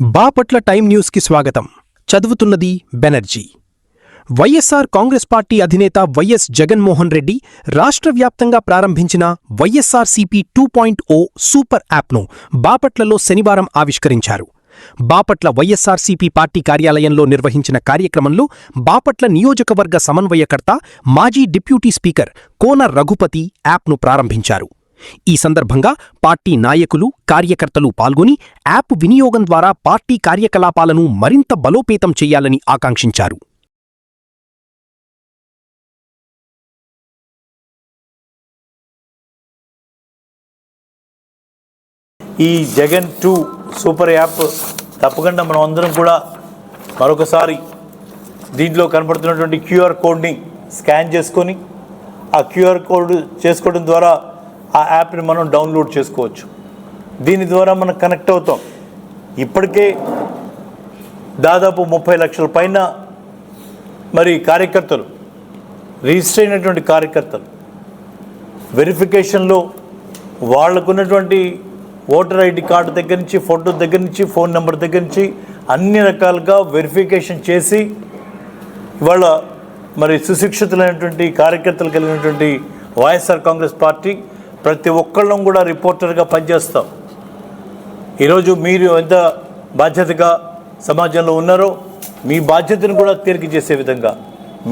Bapatla time న్యూస్కి స్వాగతం. చదువుతున్నది బెనర్జీ. వైఎస్ఆర్ కాంగ్రెస్ పార్టీ అధినేత వైఎస్ జగన్మోహన్ రెడ్డి రాష్ట్ర వ్యాప్తంగా ప్రారంభించిన వైఎస్ఆర్సీపీ 2.0 సూపర్ యాప్ను బాపట్లలో శనివారం ఆవిష్కరించారు. బాపట్ల వైఎస్ఆర్సీపీ పార్టీ కార్యాలయంలో నిర్వహించిన కార్యక్రమంలో బాపట్ల నియోజకవర్గ సమన్వయకర్త, మాజీ డిప్యూటీ స్పీకర్ కోన రఘుపతి యాప్ను ప్రారంభించారు. ఈ సందర్భంగా పార్టీ నాయకులు, కార్యకర్తలు పాల్గొని యాప్ వినియోగం ద్వారా పార్టీ కార్యకలాపాలను మరింత బలోపేతం చేయాలని ఆకాంక్షించారు. ఈ జగన్ 2 సూపర్ యాప్ తప్పకుండా మనం అందరం కూడా మరొకసారి దీంట్లో కనపడుతున్నటువంటి క్యూఆర్ కోడ్ని స్కాన్ చేసుకొని ఆ క్యూఆర్ కోడ్ చేసుకోవడం ద్వారా ఆ యాప్ని మనం డౌన్లోడ్ చేసుకోవచ్చు. దీని ద్వారా మనం కనెక్ట్ అవుతాం. ఇప్పటికే దాదాపు 30 లక్షల పైన మరి కార్యకర్తలు, రిజిస్టర్ అయినటువంటి కార్యకర్తలు వెరిఫికేషన్లో వాళ్ళకున్నటువంటి ఓటర్ ఐడి కార్డు దగ్గర నుంచి, ఫోటో దగ్గర నుంచి, ఫోన్ నెంబర్ దగ్గర నుంచి అన్ని రకాలుగా వెరిఫికేషన్ చేసి ఇవాళ మరి సుశిక్షితులైనటువంటి కార్యకర్తలు కలిగినటువంటి వైఎస్ఆర్ కాంగ్రెస్ పార్టీ ప్రతి ఒక్కళ్ళం కూడా రిపోర్టర్గా పనిచేస్తాం. ఈరోజు మీరు ఎంత బాధ్యతగా సమాజంలో ఉన్నారో మీ బాధ్యతను కూడా తేలిక చేసే విధంగా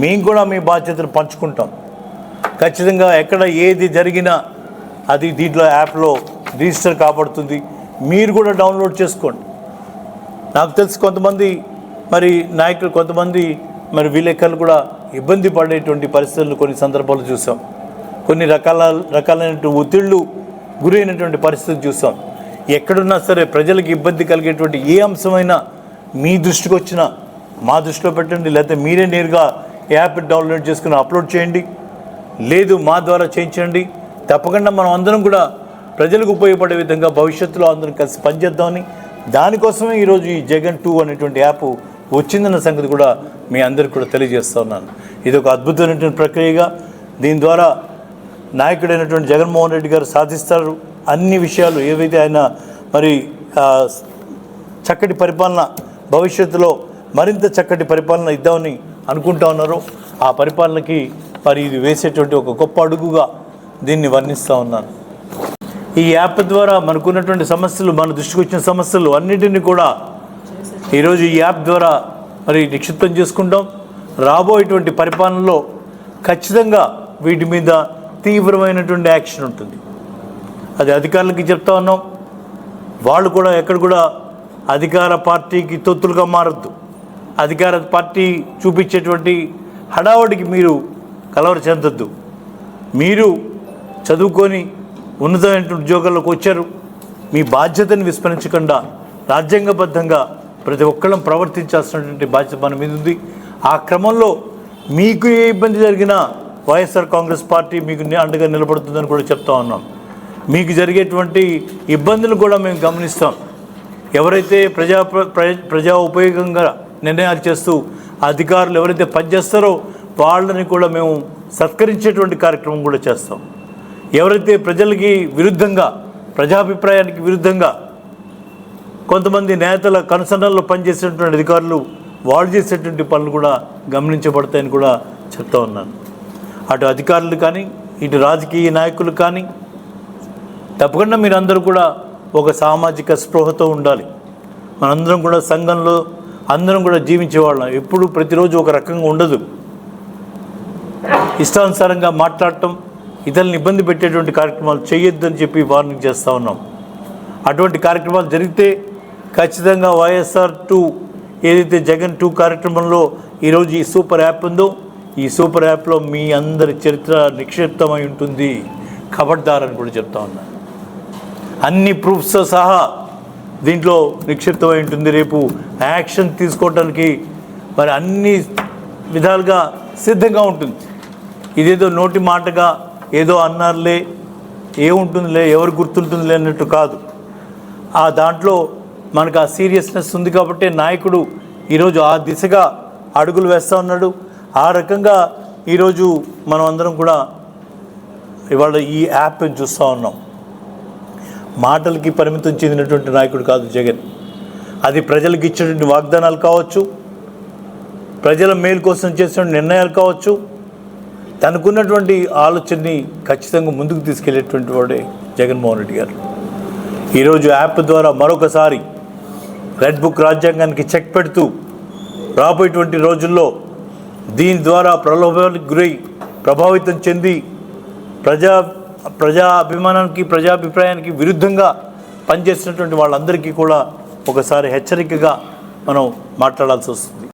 మేము కూడా మీ బాధ్యతను పంచుకుంటాం. ఖచ్చితంగా ఎక్కడ ఏది జరిగినా అది దీంట్లో యాప్లో రిజిస్టర్ కాబడుతుంది. మీరు కూడా డౌన్లోడ్ చేసుకోండి. నాకు తెలిసి కొంతమంది మరి నాయకులు, కొంతమంది మరి విలేకరులు కూడా ఇబ్బంది పడేటువంటి పరిస్థితులను కొన్ని సందర్భాలు చూసాం. కొన్ని రకాలైనటువంటి ఒత్తిళ్లు గురైనటువంటి పరిస్థితులు చూసాం. ఎక్కడున్నా సరే ప్రజలకు ఇబ్బంది కలిగేటువంటి ఏ అంశమైనా మీ దృష్టికి వచ్చినా మా దృష్టిలో పెట్టండి, లేకపోతే మీరే నేరుగా యాప్ డౌన్లోడ్ చేసుకుని అప్లోడ్ చేయండి, లేదు మా ద్వారా చేయించండి. తప్పకుండా మనం అందరం కూడా ప్రజలకు ఉపయోగపడే విధంగా భవిష్యత్తులో అందరం కలిసి పనిచేద్దామని, దానికోసమే ఈరోజు ఈ జగన్ 2 అనేటువంటి యాప్ వచ్చిందన్న సంగతి కూడా మీ అందరికీ కూడా తెలియజేస్తూ ఉన్నాను. ఇది ఒక అద్భుతమైనటువంటి ప్రక్రియగా దీని ద్వారా నాయకుడైనటువంటి జగన్మోహన్ రెడ్డి గారు సాధిస్తారు. అన్ని విషయాలు ఏవైతే ఆయన మరి చక్కటి పరిపాలన, భవిష్యత్తులో మరింత చక్కటి పరిపాలన ఇద్దామని అనుకుంటా ఉన్నారో ఆ పరిపాలనకి మరి ఇది వేసేటువంటి ఒక గొప్ప అడుగుగా దీన్ని వర్ణిస్తూ ఉన్నాను. ఈ యాప్ ద్వారా మనకున్నటువంటి సమస్యలు, మన దృష్టికి వచ్చిన సమస్యలు అన్నింటినీ కూడా ఈరోజు ఈ యాప్ ద్వారా మరి నిక్షిప్తం చేసుకుంటాం. రాబోయేటువంటి పరిపాలనలో ఖచ్చితంగా వీటి మీద తీవ్రమైనటువంటి యాక్షన్ ఉంటుంది. అది అధికారులకి చెప్తా ఉన్నాం. వాళ్ళు కూడా ఎక్కడ కూడా అధికార పార్టీకి తొత్తులుగా మారద్దు. అధికార పార్టీ చూపించేటువంటి హడావుడికి మీరు కలవర చెందొద్దు. మీరు చదువుకొని ఉన్నతమైనటువంటి ఉద్యోగాల్లోకి వచ్చారు. మీ బాధ్యతను విస్మరించకుండా రాజ్యాంగబద్ధంగా ప్రతి ఒక్కళ్ళం ప్రవర్తించాల్సినటువంటి బాధ్యత మన మీద ఉంది. ఆ క్రమంలో మీకు ఏ ఇబ్బంది జరిగినా వైఎస్ఆర్ కాంగ్రెస్ పార్టీ మీకు అండగా నిలబడుతుందని కూడా చెప్తా ఉన్నాం. మీకు జరిగేటువంటి ఇబ్బందులు కూడా మేము గమనిస్తాం. ఎవరైతే ప్రజా ఉపయోగంగా నిర్ణయాలు చేస్తూ అధికారులు ఎవరైతే పనిచేస్తారో వాళ్ళని కూడా మేము సత్కరించేటువంటి కార్యక్రమం కూడా చేస్తాం. ఎవరైతే ప్రజలకి విరుద్ధంగా, ప్రజాభిప్రాయానికి విరుద్ధంగా కొంతమంది నేతల కనుసన్నల్లో పనిచేసేటువంటి అధికారులు వాళ్ళు చేసేటువంటి పనులు కూడా గమనించబడతాయని కూడా చెప్తా ఉన్నాను. అటు అధికారులు కానీ, ఇటు రాజకీయ నాయకులు కానీ తప్పకుండా మీరందరూ కూడా ఒక సామాజిక స్పృహతో ఉండాలి. మనందరం కూడా సంఘంలో అందరం కూడా జీవించేవాళ్ళం. ఎప్పుడు ప్రతిరోజు ఒక రకంగా ఉండదు. ఇష్టానుసారంగా మాట్లాడటం, ఇతరులను ఇబ్బంది పెట్టేటువంటి కార్యక్రమాలు చేయొద్దని చెప్పి వార్నింగ్ చేస్తూ ఉన్నాం. అటువంటి కార్యక్రమాలు జరిగితే ఖచ్చితంగా వైఎస్ఆర్ 2 ఏదైతే జగన్ 2 కార్యక్రమంలో ఈరోజు ఈ సూపర్ యాప్ ఉందో ఈ సూపర్ యాప్లో మీ అందరి చరిత్ర నిక్షిప్తమై ఉంటుంది. ఖబర్దారని కూడా చెప్తా ఉన్నాను. అన్ని ప్రూఫ్స్తో సహా దీంట్లో నిక్షిప్తమై ఉంటుంది. రేపు యాక్షన్ తీసుకోవడానికి మరి అన్ని విధాలుగా సిద్ధంగా ఉంటుంది. ఇదేదో నోటి మాటగా ఏదో అన్నారులే, ఏముంటుందిలే, ఎవరు గుర్తుంటుందిలే అన్నట్టు కాదు. ఆ దాంట్లో మనకు ఆ సీరియస్నెస్ ఉంది కాబట్టి నాయకుడు ఈరోజు ఆ దిశగా అడుగులు వేస్తూ ఉన్నాడు. ఆ రకంగా ఈరోజు మనం అందరం కూడా ఇవాళ ఈ యాప్ని చూస్తూ ఉన్నాం. మాటలకి పరిమితం చెందినటువంటి నాయకుడు కాదు జగన్. అది ప్రజలకు ఇచ్చినటువంటి వాగ్దానాలు కావచ్చు, ప్రజల మేలు కోసం చేసిన నిర్ణయాలు కావచ్చు, తనకున్నటువంటి ఆలోచనని ఖచ్చితంగా ముందుకు తీసుకెళ్లేటువంటి వాడే జగన్మోహన్ రెడ్డి గారు. ఈరోజు యాప్ ద్వారా మరొకసారి రెడ్ బుక్ రాజ్యాంగానికి చెక్ పెడుతూ రాబోయేటువంటి రోజుల్లో దీని ద్వారా ప్రలోభానికి గురై ప్రభావితం చెంది ప్రజా అభిమానానికి, ప్రజాభిప్రాయానికి విరుద్ధంగా పనిచేసినటువంటి వాళ్ళందరికీ కూడా ఒకసారి హెచ్చరికగా మనం మాట్లాడాల్సి వస్తుంది.